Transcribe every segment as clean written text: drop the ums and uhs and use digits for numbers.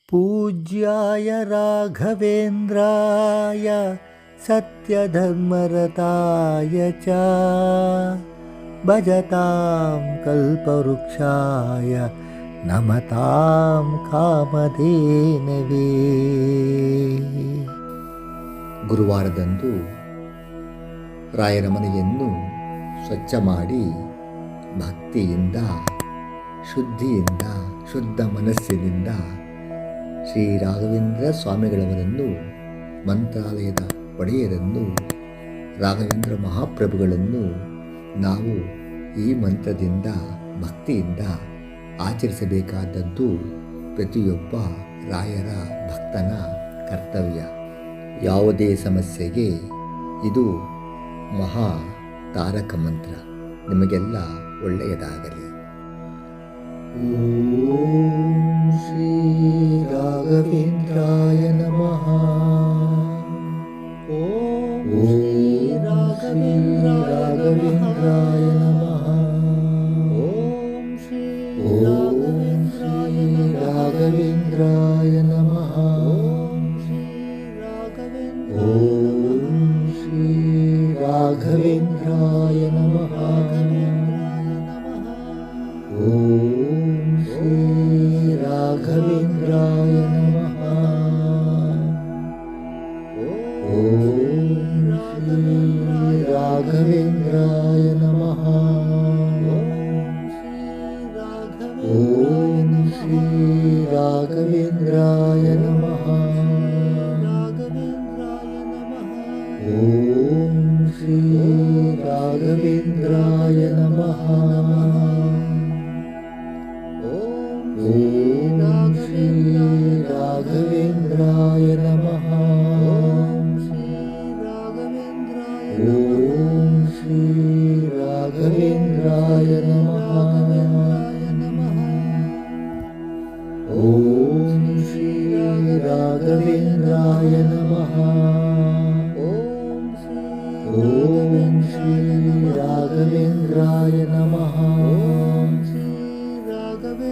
पूज्याय राघवेन्द्राय सत्यधर्मरताय च भजतां कल्पवृक्षाय नमतां कामधेनवे. ಗುರುವಾರದಂದು ರಾಯರ ಮನೆಯನ್ನು ಸ್ವಚ್ಛ ಮಾಡಿ ಭಕ್ತಿಯಿಂದ ಶುದ್ಧಿಯಿಂದ ಶುದ್ಧ ಮನಸ್ಸಿನಿಂದ ಶ್ರೀ ರಾಘವೇಂದ್ರ ಸ್ವಾಮಿಗಳವರನ್ನು, ಮಂತ್ರಾಲಯದ ಒಡೆಯರನ್ನು, ರಾಘವೇಂದ್ರ ಮಹಾಪ್ರಭುಗಳನ್ನು ನಾವು ಈ ಮಂತ್ರದಿಂದ ಭಕ್ತಿಯಿಂದ ಆಚರಿಸಬೇಕಾದದ್ದು ಪ್ರತಿಯೊಬ್ಬ ರಾಯರ ಭಕ್ತನ ಕರ್ತವ್ಯ. ಯಾವುದೇ ಸಮಸ್ಯೆಗೆ ಇದು ಮಹಾ ತಾರಕ ಮಂತ್ರ. ನಿಮಗೆಲ್ಲ ಒಳ್ಳೆಯದಾಗಲಿ. ಓಂ ಶ್ರೀ ರಾಘವೇಂದ್ರಾಯ ನಮಃ. ಓಂ ಶ್ರೀ ರಾಘವೇಂದ್ರಾಯ ನಮಃ. ಓಂ ಶ್ರೀ ರಾಘವೇಂದ್ರಾಯ ನಮಃ. ಓಂ ಶ್ರೀ ರಾಘವೇಂದ್ರಾಯ ನಮಃ. ಓಂ ಶ್ರೀ ರಾಘವೇಂದ್ರಾಯ ನಮಃ. ಓಂ ಶ್ರೀ ರಾಘವೇಂದ್ರಾಯ ನಮಃ. ಓಂ ಶ್ರೀ ರಾಘವೇಂದ್ರಾಯ ನಮಃ. ಓಂ ಶ್ರೀ ರಾಘವೇಂದ್ರಾಯ ನಮಃ. ಓಂ ಶ್ರೀ ರಾಘವೇಂದ್ರಾಯ ನಮಃ. ಓಂ ಶ್ರೀ ರಾಘವೇಂದ್ರಾಯ ನಮಃ. ಓಂ ಶ್ರೀ ರಾಘವೇಂದ್ರಾಯ ನಮಃ. ಓಂ ಶ್ರೀ ರಾಘವೇಂದ್ರಾಯ ನಮಃ. ಓಂ ಶ್ರೀ ರಾಘವೇಂದ್ರಾಯ ನಮಃ. ಓಂ ಶ್ರೀ ರಾಘವೇಂದ್ರಾಯ ನಮಃ. ಓಂ ಶ್ರೀ ರಾಘವೇಂದ್ರಾಯ ನಮಃ. ಓಂ ಶ್ರೀ ರಾಘವೇಂದ್ರಾಯ ನಮಃ. ಓಂ ಶ್ರೀ ರಾಘವೇಂದ್ರಾಯ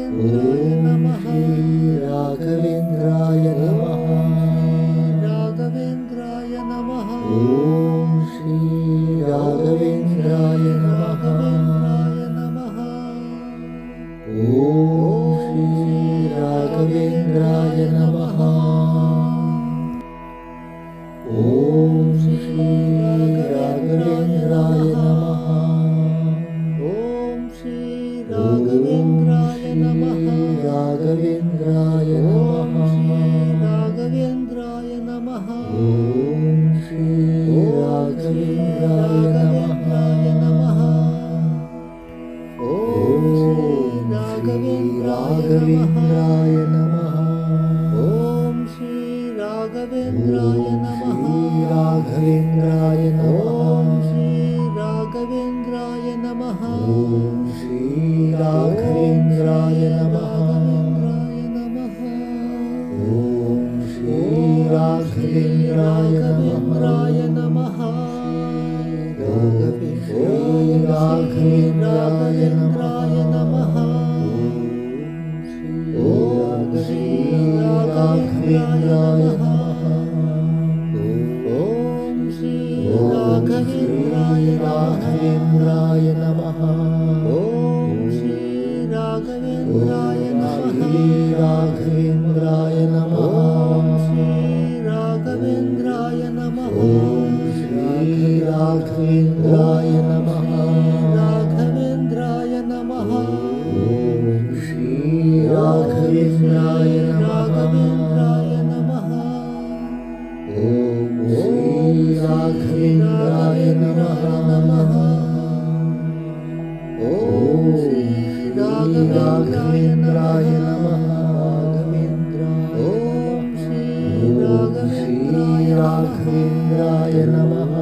ನಮಃ. ರಾಘವೇಂದ್ರಾಯ ನಮಃ. ರಾಘವೇಂದ್ರಾಯ ನಮಃ. ಓಂ ಶ್ರೀ ರಾಘವೇಂದ್ರಾಯ ನಮಃ. ಓಂ ಶ್ರೀ ರಾಘವೇಂದ್ರಾಯ ನಮಃ. ಓಂ ಶ್ರೀ ರಾಘವೇಂದ್ರಾಯ ನಮಃ. ರಾಘವೇಂದ್ರಾಯ ನಮಃ. ಶ್ರೀ ರಾಘವೇಂದ್ರಾಯ ನಮಃ. ಓಂ ಶ್ರೀ ರಾಘವೇಂದ್ರಾಯ ನಮಃ. ಓಂ ಶ್ರೀ ರಾಘವೇಂದ್ರಾಯ ನಮಃ. ರಾಘವೇಂದ್ರಾಯ ನಮಃ. ಓಂ ಶ್ರೀ ರಾಘವೇಂದ್ರಾಯ ನಮಃ. ಓಂ ಶ್ರೀ ರಾಘವೇಂದ್ರಾಯ ನಮಃ. ಓಂ ಶ್ರೀ ರಾಘವೇಂದ್ರಾಯ ನಮಃ. ರಾಘವೇಂದ್ರಾಯ ನಮಃ. ಶ್ರೀ ರಾಘವೇಂದ್ರಾಯ ನಮಃ. ಓಂ ಶ್ರೀ ರಾಘವೇಂದ್ರಾಯ ನಮಃ. ರಾಘವೇಂದ್ರಾಯ ನಮಃ. ಓಂ ಶ್ರೀ ರಾಘವೇಂದ್ರಾಯ ನಮಃ. ಓಂ ಶ್ರೀ ರಾಘವೇಂದ್ರಾಯ ನಮಃ. ಓಂ ಶ್ರೀ ರಾಘವೇಂದ್ರಾಯ ನಮಃ. ಓಂ ಶ್ರೀ ರಾಘವೇಂದ್ರಾಯ ನಮಃ.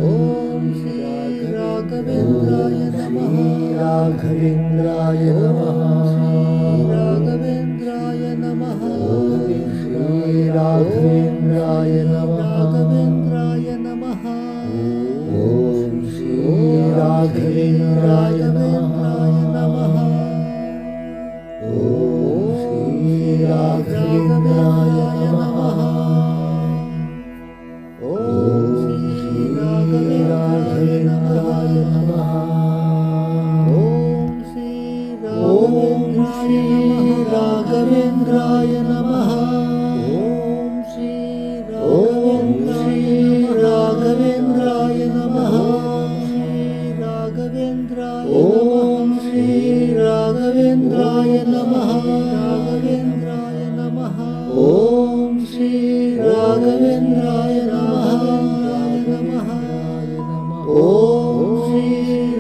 ಓಂ ಶ್ರೀ ರಾಘವೇಂದ್ರಾಯ ನಮಃ. ರಾಘವೇಂದ್ರಾಯ ನಮಃ. ರಾಘವೇಂದ್ರಾಯ ನಮಃ. ಓಂ ಶ್ರೀ ರಾಘವೇಂದ್ರಾಯ ನಮಃ. ರಾಘವೇಂದ್ರಾಯ ನಮಃ. ಓಂ ಶ್ರೀ ರಾಘವೇಂದ್ರಾಯ ನಮಃ. ಓಂ ಶ್ರೀ ರಾಘವೇಂದ್ರಾಯ राघवेन्द्राय नमः। ॐ श्री राघवेन्द्राय नमः। ॐ श्री राघवेन्द्राय नमः। ॐ श्री राघवेन्द्राय नमः। ॐ श्री राघवेन्द्राय नमः। ॐ श्री राघवेन्द्राय नमः। ॐ श्री राघवेन्द्राय नमः। ॐ श्री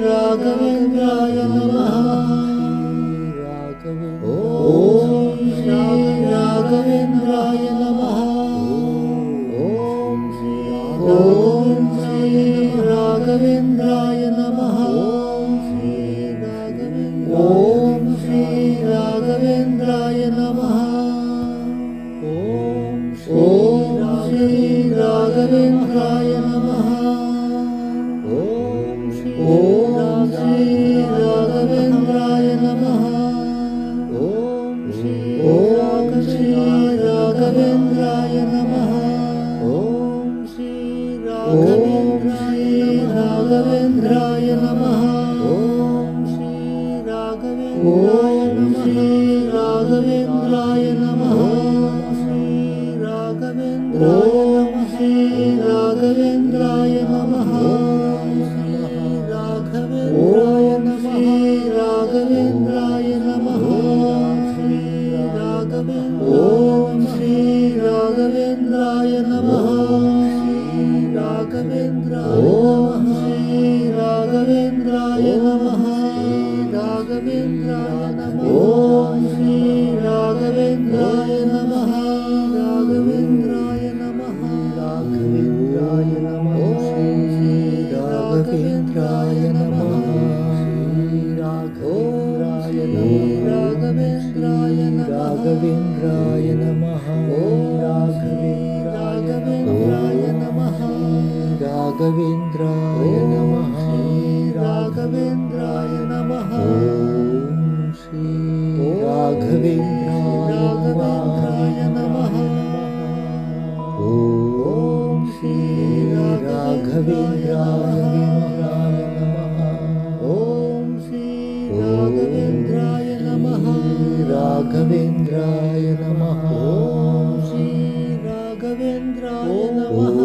राघवेन्द्राय नमः। ॐ श्री राघवेन्द्राय नमः। ॐ श्री राघवेन्द्राय नमः। ॐ श्री राघवेन्द्राय नमः। ॐ श्री राघवेन्द्राय नमः। ॐ श्री राघवेन्द्राय नमः। ॐ श्री राघवेन्द्राय नमः। ॐ श्री राघवेन्द्राय नमः। ॐ श्री राघवेन्द्राय नमः। ॐ श्री राघवेन्द्राय नमः। ॐ श्री राघवेन्द्राय नमः। ॐ श्री राघवेन्द्राय नमः। ॐ श्री राघवेन्द्राय नमः। राघवेन्द्राय नमः। राघवेन्द्राय नमः। श्री राघवेन्द्राय नमः। श्री राघवेन्द्राय नमः। राघवेन्द्राय नमः। राघवेन्द्राय नमः। राघवेन्द्राय नमः। राघवेन्द्राय नमः। राघवेन्द्राय नमः। ॐ श्री राघवेन्द्राय नमः। ॐ श्री राघवेन्द्राय नमः। ॐ श्री राघवेन्द्राय नमः। राघवेन्द्राय नमः। ॐ श्री राघवेन्द्राय नमः।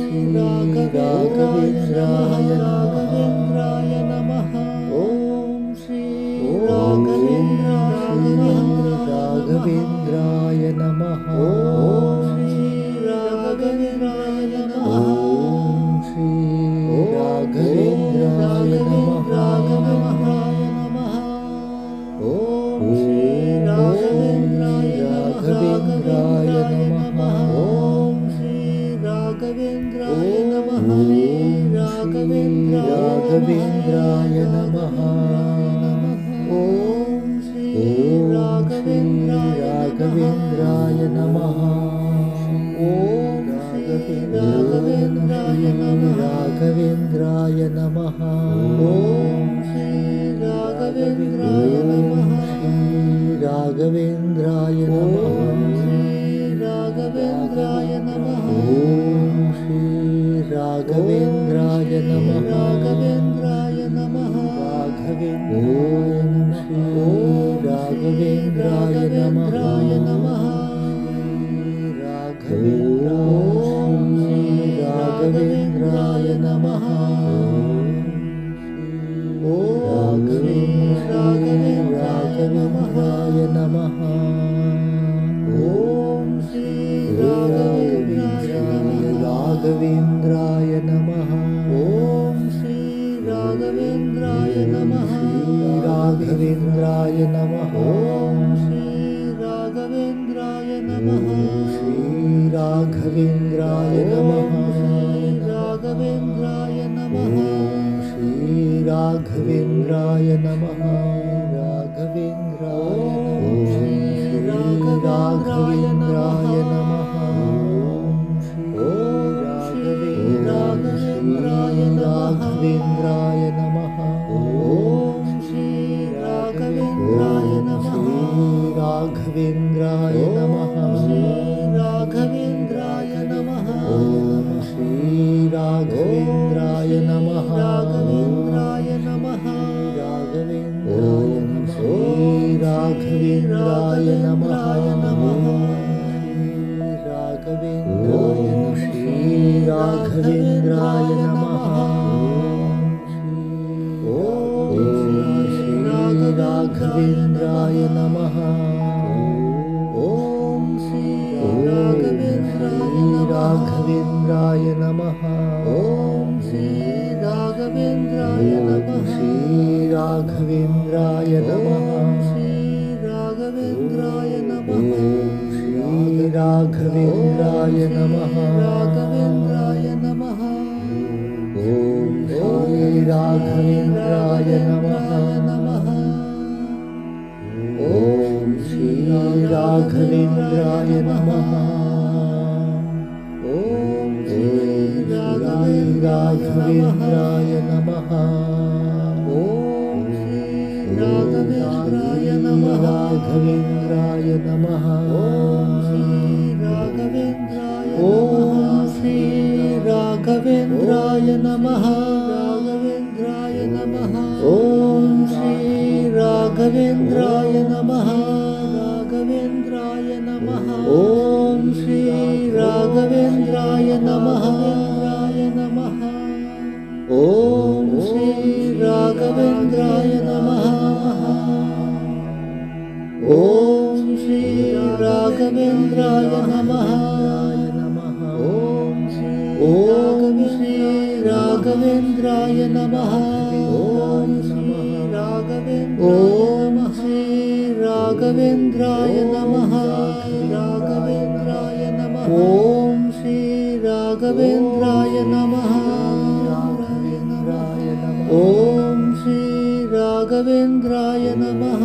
श्री राघवेन्द्राय नमः। ॐ श्री राघवेन्द्राय नमः। ॐ श्री राघवेन्द्राय नमः। ॐ श्री राघवेन्द्राय नमः। ॐ श्री राघवेन्द्राय नमः। ॐ श्री राघवेन्द्राय नमः। राघवेन्द्राय नमः। ॐ श्री राघवेन्द्राय नमः। ॐ श्री राघवेन्द्राय नमः। राघवेन्द्राय नमः। ॐ श्री राघवेन्द्राय नमः। राघवेन्द्राय नमः। श्री राघवेन्द्राय नमः। ॐ श्री राघवेन्द्राय नमः। राघवेन्द्राय नमः। राघवेन्द्राय नमः। राघवेन्द्राय नमः। राघवेन्द्राय नमः। ॐ राघवेन्द्राय नमः। ॐ श्री राघवेन्द्राय नमः। ॐ श्री राघवेन्द्राय नमः। राघवेन्द्राय नमः। ॐ श्री राघवेन्द्राय नमः। श्री राघवेन्द्राय नमः। राघवेन्द्राय नमः। श्री राघवेन्द्राय नमः। राघवेन्द्राय नमः। ॐ श्री राघवेन्द्राय नमः। राघवेन्द्राय नमः। ॐ श्री राघवेन्द्राय नमः। राघवेन्द्राय नमः। राघवेन्द्राय नमः राघवेन्द्राय नमः ॐ श्री राघवेन्द्राय नमः ॐ श्री राघवेन्द्राय नमः ॐ श्री राघवेन्द्राय नमः ॐ श्री राघवेन्द्राय नमः ॐ श्री राघवेन्द्राय नमः ॐ श्री राघवेन्द्राय नमः ॐ श्री राघवेन्द्राय नमः ॐ श्री राघवेन्द्राय नमः ॐ श्री राघवेन्द्राय नमः ॐ श्री राघवेन्द्राय नमः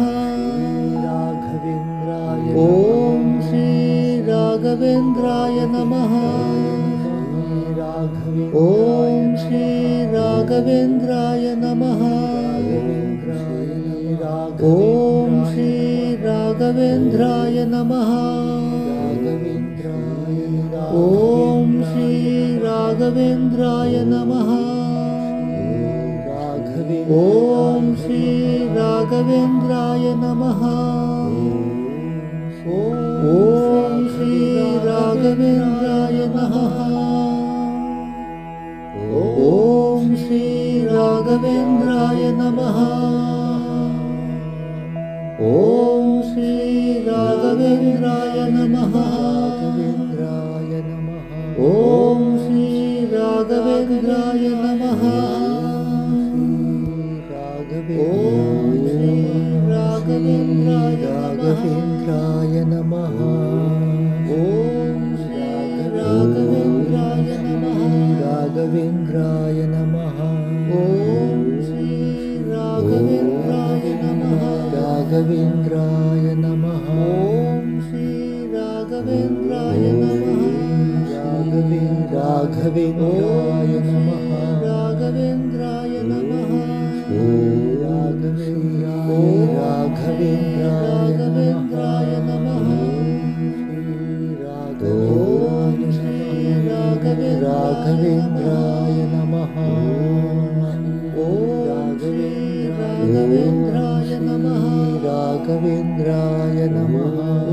ॐ श्री राघवेन्द्राय नमः ॐ श्री राघवेन्द्राय नमः ॐ श्री राघवेन्द्राय नमः ॐ श्री राघवेन्द्राय नमः ॐ श्री राघवेन्द्राय नमः ॐ श्री राघवेन्द्राय नमः ॐ श्री राघवेन्द्राय नमः राघवेन्द्राय नमः ॐ श्री राघवेन्द्राय नमः राघवेन्द्राय नमः ॐ श्री राघवेन्द्राय नमः राघवेन्द्राय नमः ॐ श्री राघवेन्द्राय नमः राघवेन्द्राय नमः राघवेन्द्राय नमः राघवेन्द्राय नमः ॐ श्री राघवेन्द्राय नमः ॐ श्री राघवेन्द्राय नमः राघवेन्द्राय नमः ॐ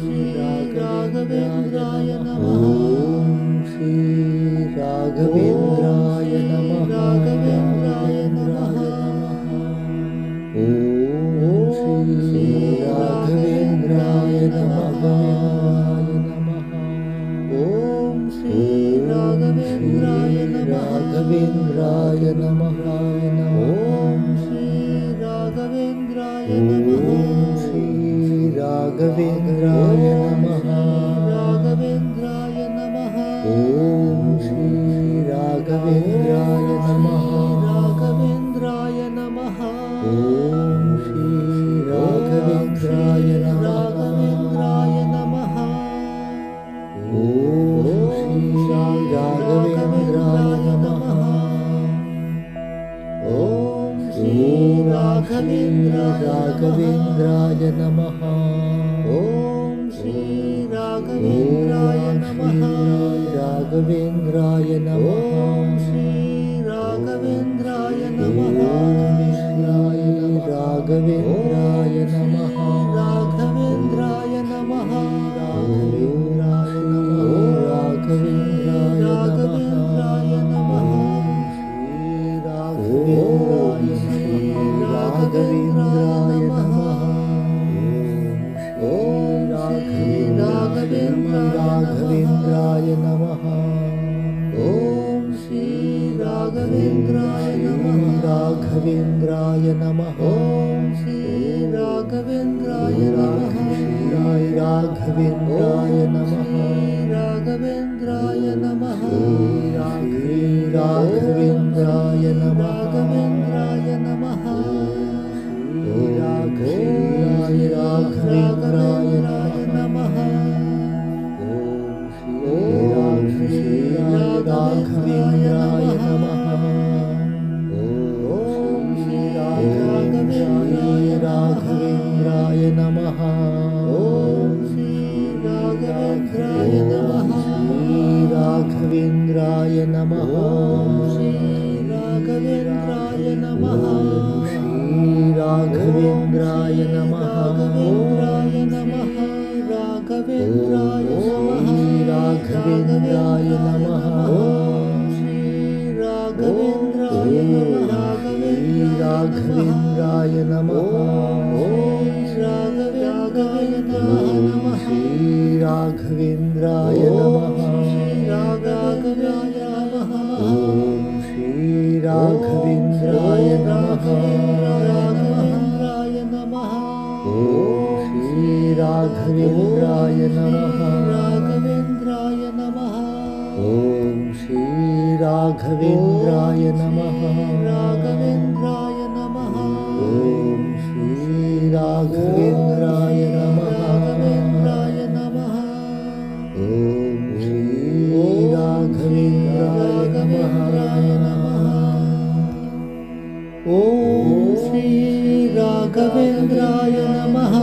श्री राघवेन्द्राय नमः ॐ श्री राघवेन्द्राय नमः राघवेन्द्राय नमः ॐ श्री राघवेन्द्राय नमः ॐ श्री राघवेन्द्राय नमः ॐ श्री राघवेन्द्राय नमः ॐ श्री राघवेन्द्राय नमः राघवेन्द्राय नमः ॐ श्री राघवेन्द्राय नमः राघवेन्द्राय नमः ॐ श्री राघवेन्द्राय राघवेन्द्राय नमः ॐ श्री राघवेन्द्राय नमः ॐ श्री राघवेन्द्राय नमः ॐ श्री राघवेन्द्राय नमः राघवेन्द्राय नमः ॐ श्री राघवेन्द्राय नमः राघवेन्द्राय नमः राघवेन्द्राय नमः राघवेन्द्राय नमः राघवेन्द्राय नमः ॐ श्री राघवेन्द्राय नमः ॐ श्री राघवेन्द्राय नमः राघवेन्द्राय नमः ॐ श्री राघवेन्द्राय नमः राघवेन्द्राय नमः राघवेन्द्राय नमः राघवेन्द्राय नमः राघवेन्द्राय नमः राघवेन्द्राय नमः ॐ श्री राघवेन्द्राय नमः ॐ श्री राघवेन्द्राय नमः नमः ॐ श्री राघवेन्द्राय नमः श्री राघवेन्द्राय नमः राघवेन्द्राय नमः राघवेन्द्राय नमः श्री राघवेन्द्राय नमः राघवेन्द्राय नमः राघवेन्द्राय नमः श्री राघवेन्द्राय नमः श्री राघवेन्द्राय नमः राघवेन्द्राय नमः श्री राघवेन्द्राय नमः राघवेन्द्राय नमः श्री राघवेन्द्राय नमः राघवेन्द्राय नमः श्री राघवेन्द्राय नमः राघवेन्द्राय नमः श्री राघवेन्द्राय नमः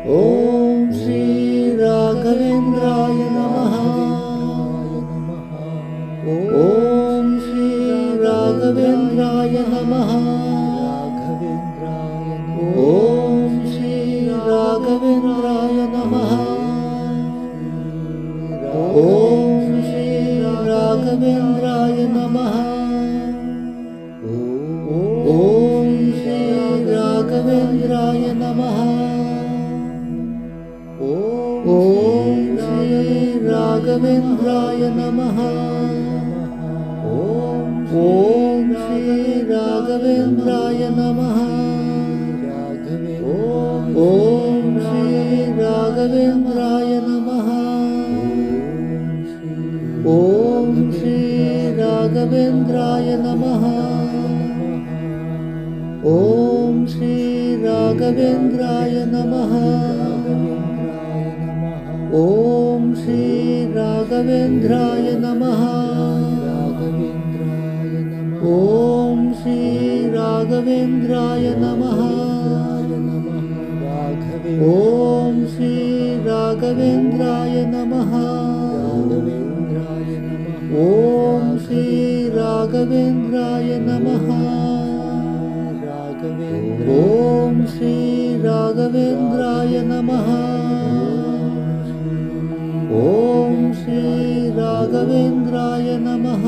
ॐ श्री राघवेन्द्राय नमः ॐ श्री राघवेन्द्राय नमः ॐ श्री राघवेन्द्राय नमः ॐ श्री राघवेन्द्राय नमः ॐ श्री राघवेन्द्राय नमः ॐ श्री राघवेन्द्राय नमः ॐ श्री राघवेन्द्राय नमः ॐ श्री राघवेन्द्राय नमः ॐ श्री राघवेन्द्राय नमः ॐ श्री राघवेन्द्राय नमः ॐ श्री राघवेन्द्राय नमः ॐ श्री राघवेन्द्राय नमः ॐ श्री राघवेन्द्राय नमः ॐ श्री राघवेन्द्राय नमः ॐ श्री राघवेन्द्राय नमः ॐ श्री राघवेन्द्राय नमः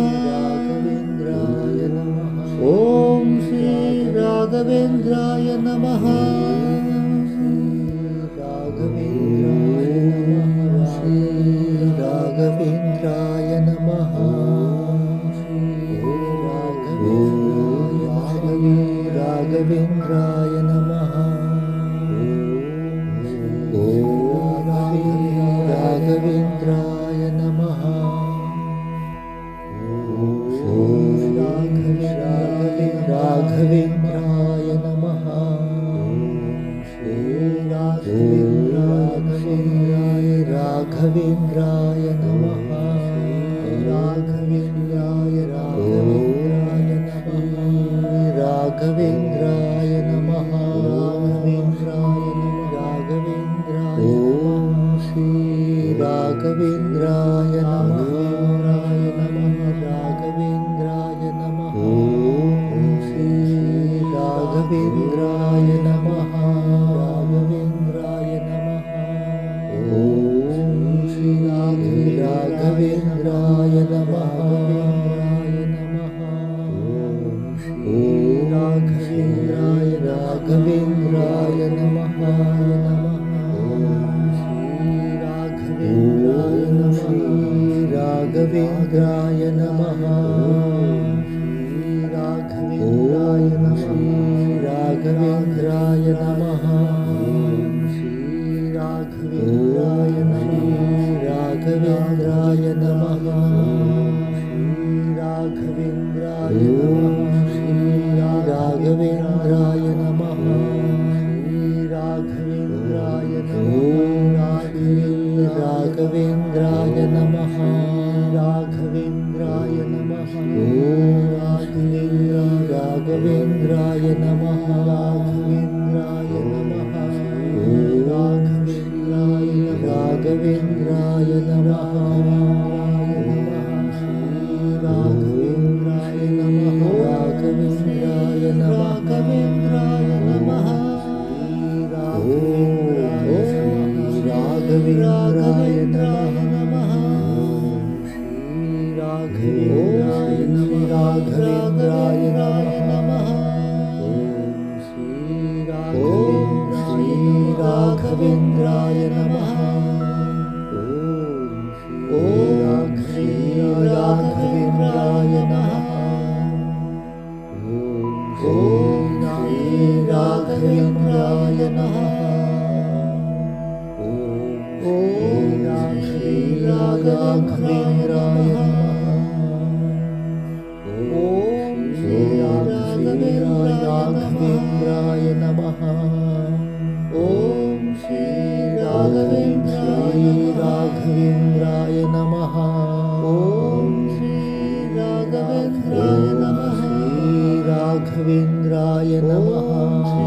ॐ श्री राघवेन्द्राय नमः ॐ श्री राघवेन्द्राय नमः राघवेन्द्राय नमः राघवेन्द्राय नमः राघवेन्द्राय नमः राघवेन्द्राय नमः राघवेन्द्राय नमः राघवेन्द्राय नमः ॐ श्री राघवेन्द्राय नमः राघवेन्द्राय नमः ॐ श्री राघवेन्द्राय नमः राघवेन्द्राय नमः ॐ श्री राघवेन्द्राय नमः राघवेन्द्राय नमः राघवेन्द्राय नमः राघवेन्द्राय नमः राघवेन्द्राय नमः राघवेन्द्राय राघवेन्द्राय नमः राघवेन्द्राय राघवेन्द्राय नमः राघवेन्द्राय नमः राघवेन्द्राय नमः राघवेन्द्राय नमः राघवेन्द्राय नमः राघवेन्द्राय नमः। राघवेन्द्राय नमः। राघवेन्द्राय नमः। राघवेन्द्राय नमः। ओम श्री राघवेन्द्राय नमः। ओम श्री राघवेन्द्राय नमः। ओम श्री राघवेन्द्राय नमः। ओम श्री राघवेन्द्राय नमः। ओम श्री राघवेन्द्राय नमः। ओम श्री राघवेन्द्राय नमः। राघवेन्द्राय नमः। राघवेन्द्राय नमः। श्री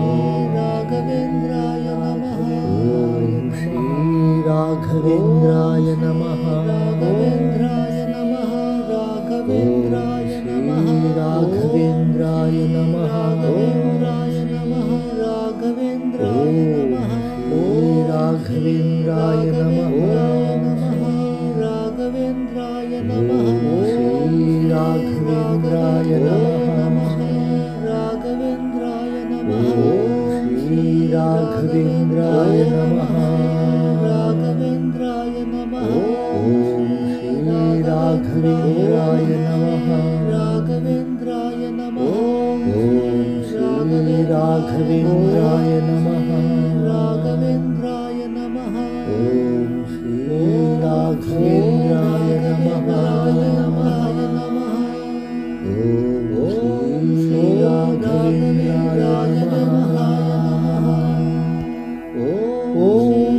राघवेन्द्राय नमः। राघवेन्द्राय नमः। राघवेन्द्राय नमः। राघवेन्द्राय नमः। राघवेन्द्राय नमः। राघवेन्द्राय नमः। राघवेन्द्राय नमः। राघवेन्द्राय नमः। श्री राघवेन्द्राय नमः। राघवेन्द्राय नमः। श्री राघवेन्द्राय नमः। राघवेन्द्राय नमः। श्री राघवेन्द्राय नमः। राघवेन्द्राय नमः। श्री राघवेन्द्राय नमः। राघवेन्द्राय नमः। श्री राघवेन्द्राय नमः। श्री राघवेन्द्राय नमः। ओम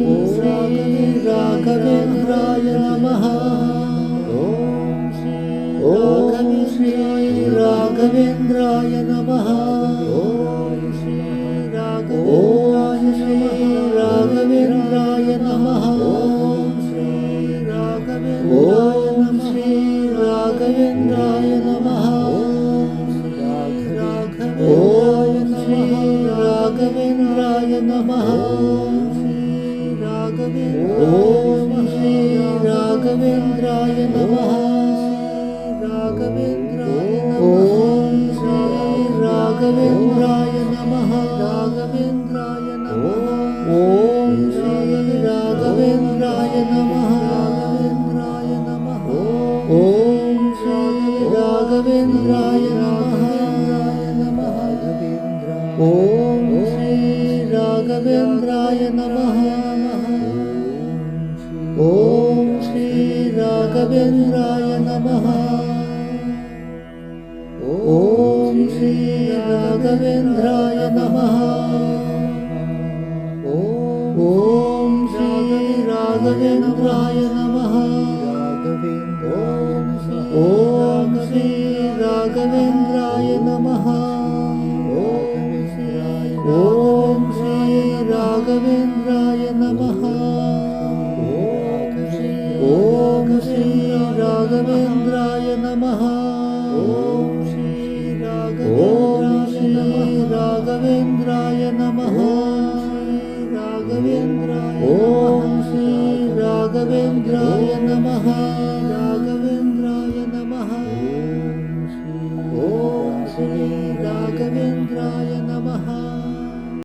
श्री राघवेन्द्राय नमः। ओम श्री राघवेन्द्राय नमः। ओम श्री राघवेन्द्राय नमः। ओम श्री राघवेन्द्राय नमः। ओम श्री राघवेन्द्राय नमः। ओम श्री राघवेन्द्राय नमः। ओम श्री राघवेन्द्राय नमः। राघवेन्द्राय नमः। ओम श्री राघवेन्द्राय नमः। राघवेन्द्राय नमः। ओम श्री राघवेन्द्राय नमः। ओम श्री राघवेन्द्राय नमः। ओम श्री राघवेन्द्राय नमः। ओम श्री राघवेन्द्राय नमः। ओम श्री राघवेन्द्राय नमः। ओम श्री राघवेन्द्राय नमः। ओम श्री राघवेन्द्राय नमः। ओम श्री राघवेन्द्राय नमः। ओम श्री राघवेन्द्राय नमः।